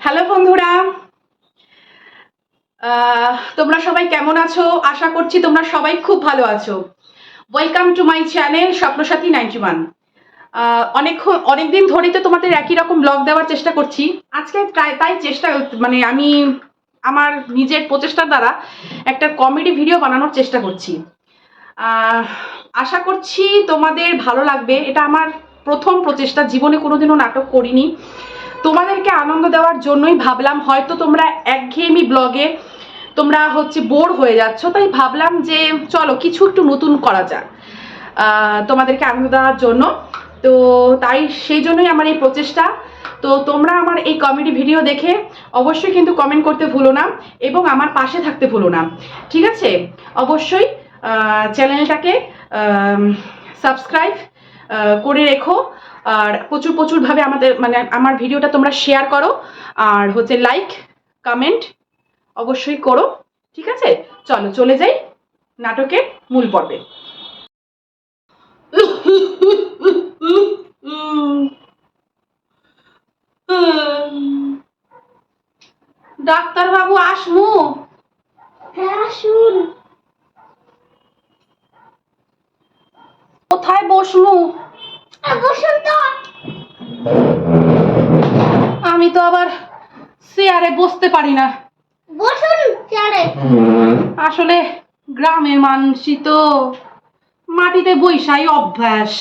Hello বন্ধুরা, তোমরা সবাই কেমন আছো? আশা করছি তোমরা সবাই খুব ভালো আছো। Welcome to my channel Swapnasathi 91। অনেকদিন ধরেই তো তোমাদের একই রকম ব্লগ দেওয়ার চেষ্টা করছি। আজকে তাই চেষ্টা আমি আমার নিজের প্রচেষ্টার দ্বারা একটা কমেডি ভিডিও বানানোর চেষ্টা করছি। আশা করছি তোমাদের ভালো লাগবে। এটা আমার প্রথম প্রচেষ্টা, জীবনে কোনোদিনও নাটক করিনি। তোমাদেরকে আনন্দ দেওয়ার জন্যই ভাবলাম, হয়তো তোমরা একঘেয়েমি ব্লগে তোমরা বোর হয়ে যাচ্ছ, তাই ভাবলাম যে চলো কিছু একটু নতুন করা যাক তোমাদেরকে আনন্দ দেওয়ার জন্য। তো তাই সেই জন্যই আমার এই প্রচেষ্টা। তো তোমরা আমার এই কমেডি ভিডিও দেখে অবশ্যই কিন্তু কমেন্ট করতে ভুলো না এবং আমার পাশে থাকতে ভুলো না, ঠিক আছে? অবশ্যই চ্যানেলটাকে সাবস্ক্রাইব করে রেখো, আর প্রচুরভাবে আমার ভিডিওটা তোমরা শেয়ার করো, আর লাইক কমেন্ট অবশ্যই করো, ঠিক আছে? চলো চলে যাই নাটকের মূল পর্বে। ডাক্তার বাবু আসমু? হ্যাঁ আসুন। কোথায় বসমু? বসুন তো। আমি তো আবার চেয়ারে বসতে পারি না। বসুন চেয়ারে। আসলে গ্রামের মানুষই তো, মাটিতে বৈশাই অভ্যাস।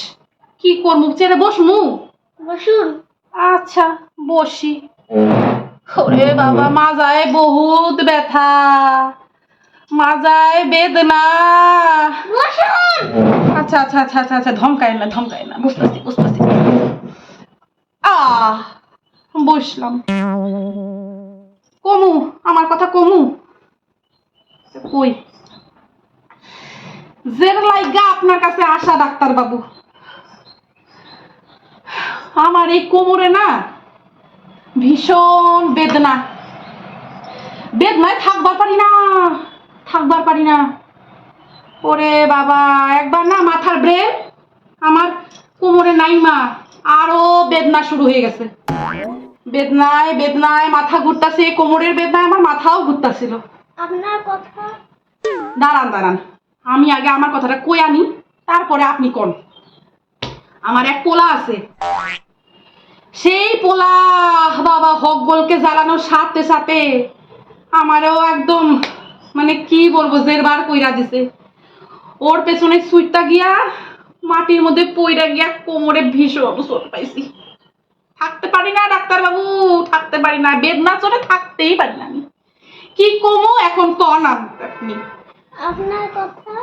কি করবো, চেয়ারে বসমু? বসুন। আচ্ছা বসি। ওরে বাবা, মাজায় বহুত ব্যথা, মাজায় বেদনা। বসুন। আচ্ছা আচ্ছা আচ্ছা আচ্ছা আচ্ছা, ধমকায় না, বুঝতেছি। বসলাম। কমু, আমার কথা কমু কই? জের লাইগা আপনার কাছে আসা ডাক্তার বাবু, আমার এই কোমরে না ভীষণ বেদনায় থাকবার পারি না। ওরে বাবা, একবার না মাথার ব্রেন আমার কোমরে নাইমা আরো বেদনা শুরু হয়ে গেছে। বেদনায় মাথা ঘুরতাছে, কোমরের বেদনায় আমার মাথাও ঘুরতাছিল। আপনার কথা। দাঁড়ান, আমি আগে আমার কথাটা কই আনি, তারপরে আপনি কোন। আমার এক পোলা আছে, সেই পোলা বাবা হকগোলকে জ্বালানোর সাথে আমারও একদম কি বলবো, জেরবার কইরা দিছে। ওর পেছনে সুইটটা গিয়া মাটির মধ্যে পইরা গিয়া কোমরে ভীষণ চোট পাইছি। থাকতে পারি না ডাক্তার বাবু, থাকতে পারি না, বেদনা চলে থাকতেই পারি না। আমি কি কমো এখন কন আপনি। আপনার কথা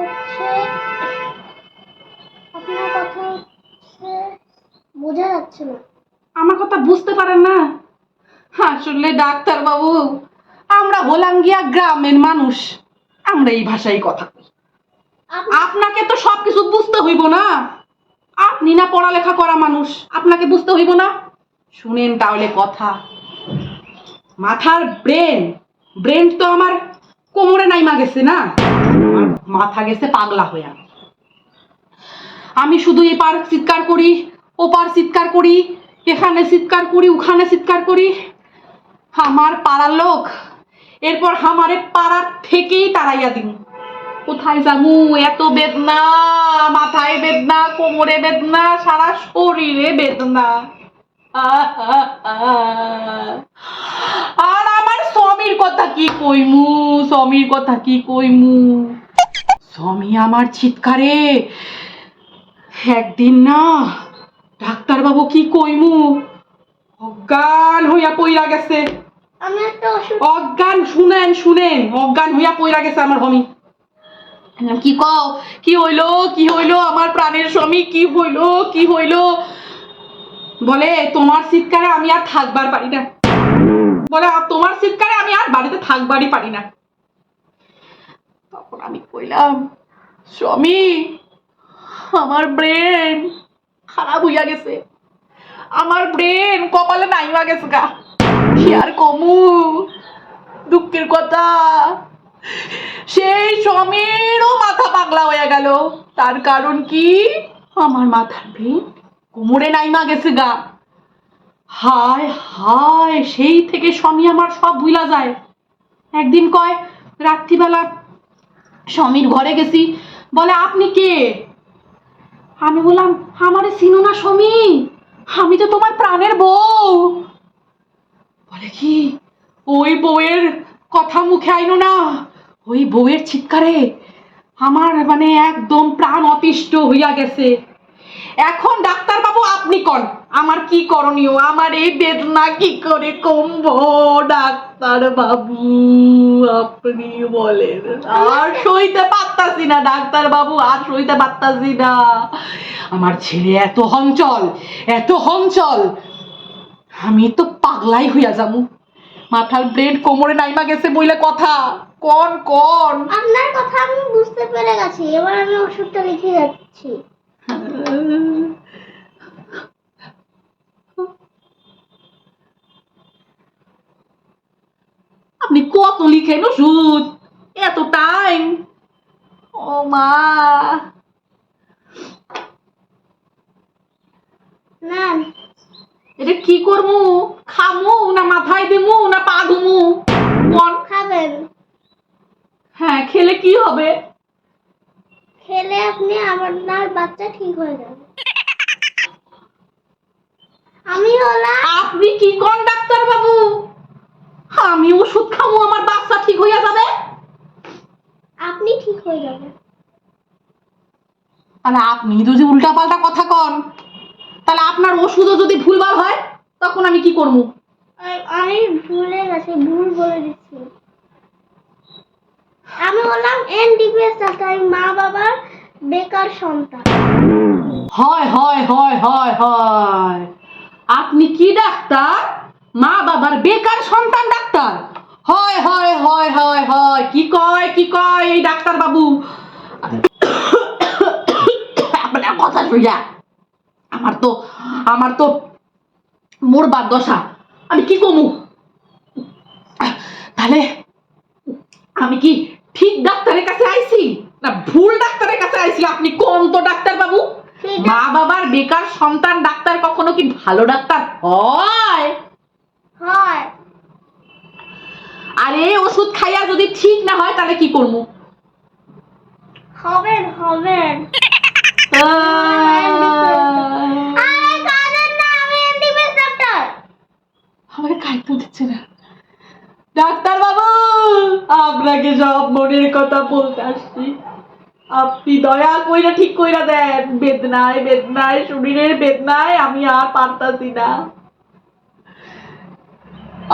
হচ্ছে বোঝা যাচ্ছে না। আমার কথা বুঝতে পারেন না? আসলে ডাক্তার বাবু, আমরা হলাম গিয়া গ্রামের মানুষ, আমরা এই ভাষায় কথা কই। আপনাকে তো সবকিছু বুঝতে হইব না, আপনি না পড়ালেখা করা মানুষ, আপনাকে বুঝতে হইব না? শুনেন তাহলে কথা। মাথার ব্রেন তো আমার কোমরে নাইমা গেছে না, মাথা গেছে পাগলা হইয়া। আমি শুধু এপার চিৎকার করি, ওপার চিৎকার করি, এখানে চিৎকার করি, ওখানে চিৎকার করি। আমার পাড়ার লোক এরপর আমারে পাড়ার থেকেই তাড়াইয়া দিন। কোথায় যামু? এত বেদনা, মাথায় বেদনা, কোমরে বেদনা, সারা শরীরে বেদনা। আর আমার স্বামীর কথা কি কইমু? স্বামী আমার চিৎকারে একদিন না ডাক্তার বাবু কি কইমু, অজ্ঞান হইয়া পইরা গেছে। আমি একটা ওষুধ। অজ্ঞান, শুনেন, অজ্ঞান হইয়া পইরা গেছে আমার স্বামী। কি কও? কি হইলো আমার প্রাণের স্বামী? কি হইলো? বলে তোমার চিৎকারে আমি আর থাকবার পারি না, তোমার চিৎকারে আমি আর বাড়িতে থাকবারই পারি না। তখন আমি কইলাম, স্বামী আমার ব্রেন খারাপ হইয়া গেছে, আমার ব্রেন কপালে নাইমা গেছে গা। কি আর কমু, দুঃখের কথা। সেই স্বামীরও মাথা পাগলা হয়ে গেল। তার কারণ কি? আমার মাথার ব্রেন কোমরে নাইমা গেছে গা। হায় হায়, সেই থেকে স্বামী আমার সব ভুলা যায়। একদিন কয় রাত্রিবেলা স্বামীর ঘরে গেছি, বলে আপনি কে? আমি বললাম আমারে চিনো না স্বামী, আমি তো তোমার প্রাণের বউ। বলে কি ওই বউয়ের কথা মুখে আইনো না, ওই বউয়ের চিৎকারে আমার মানে একদম প্রাণ অতিষ্ঠ হইয়া গেছে। এখন ডাক্তার বাবু আপনি কোন আমার কি করণীয়, আমার এই বেদনা কি করে কমবো? ডাক্তার বাবু আপনি বলেন। আর সইতে পারতাছি না ডাক্তার বাবু, আর সইতে পারতাছি না। আমার ছেলে এত হঞ্চল, এত হঞ্চল, আমি তো পাগলাই হইয়া যামু। মাথার ব্রেন কোমরে নাইমা গেছে বইলে কথা। কোন কোন আপনার কথা আমি বুঝতে পেরে গেছি, এবার আমি ওষুধটা লিখে যাচ্ছি। আপনি কত লিখেন ওষুধ, এত টাইম? ও মা, না, এটা কি করমু? খামু না মাথায় দিমু না পা ধুমু? কোন? খাবেন। হ্যাঁ, খেলে কি হবে? খেলে আপনি আপনার বাচ্চা ঠিক হয়ে যাবে। আমি হলাম। আপনি কি কোন ডাক্তার বাবু? আমি ওষুধ খামু আমার বাচ্চা ঠিক হইয়া যাবে? আপনি ঠিক হয়ে যাবেন। তাহলে আপনি যদি উল্টা পাল্টা কথা কন, তাহলে আপনার ওষুধও যদি ভুলভাল হয় তখন আমি কি করবো? আমি ভুলে গেছি, ভুল বলে দিচ্ছি। আমি হলাম এনডিপিএস ডাক্তার, মা বাবার বেকার সন্তান। হয় হয় হয় হয় হয়, আপনি কি ডাক্তার? মা বাবার বেকার সন্তান ডাক্তার? হয় হয় হয় হয় হয়, কি কয় কি কয় এই ডাক্তার বাবু? আপনার কথা শুইয়া আমার তো মরবার দশা, আমি কি কমু? তাহলে আমি কি ঠিক ডাক্তারের কাছে আইছি না ভুল ডাক্তারের কাছে আইছি? আপনি কোন তো ডাক্তার বাবু? মা বাবার বেকার সন্তান ডাক্তার কখনো কি ভালো ডাক্তার হয়? হয়। আর এই ওষুধ খাইয়া যদি ঠিক না হয় তাহলে কি করবো? হবেন হবেন। আরে কাঁদেন না, আমি এনডিপিএস ডাক্তার। আমাকে খাইতে দিচ্ছে না। ডাক্তার বাবু আপনাকে সব মনের কথা বলতে আসছি, আপনি দয়া কইরা ঠিক কইরা দেন। বেদনায় বেদনায়, শরীরের বেদনায় আমি আর পারতাছি না।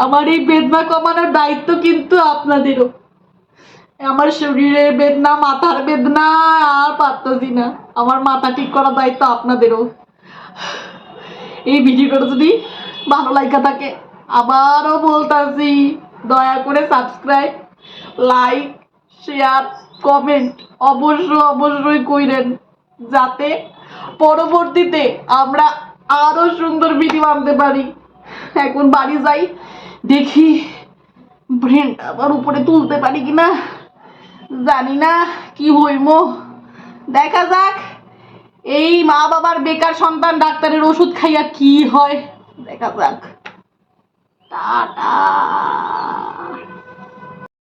আমার এই বেদনা কমানোর দায়িত্ব কিন্তু আপনাদেরও। আমার শরীরের বেদনা, মাথার বেদনা আর পারতাছি না, আমার মাথা ঠিক করার দায়িত্ব আপনাদেরও। এই ভিডিওটা যদি ভালো লাগা থাকে, আবারও বলতাছি দয়া করে সাবস্ক্রাইব, লাইক, শেয়ার, কমেন্ট অবশ্যই কইরেন, যাতে পরবর্তীতে আমরা আরো সুন্দর ভিডিও আনতে পারি। এখন বাড়ি যাই, দেখি ব্রেনটা আবার উপরে তুলতে পারি কিনা, জানি না কি হইমো, দেখা যাক। এই মা বাবার বেকার সন্তান ডাক্তারের ওষুধ খাইয়া কি হয় দেখা যাক। টাটা।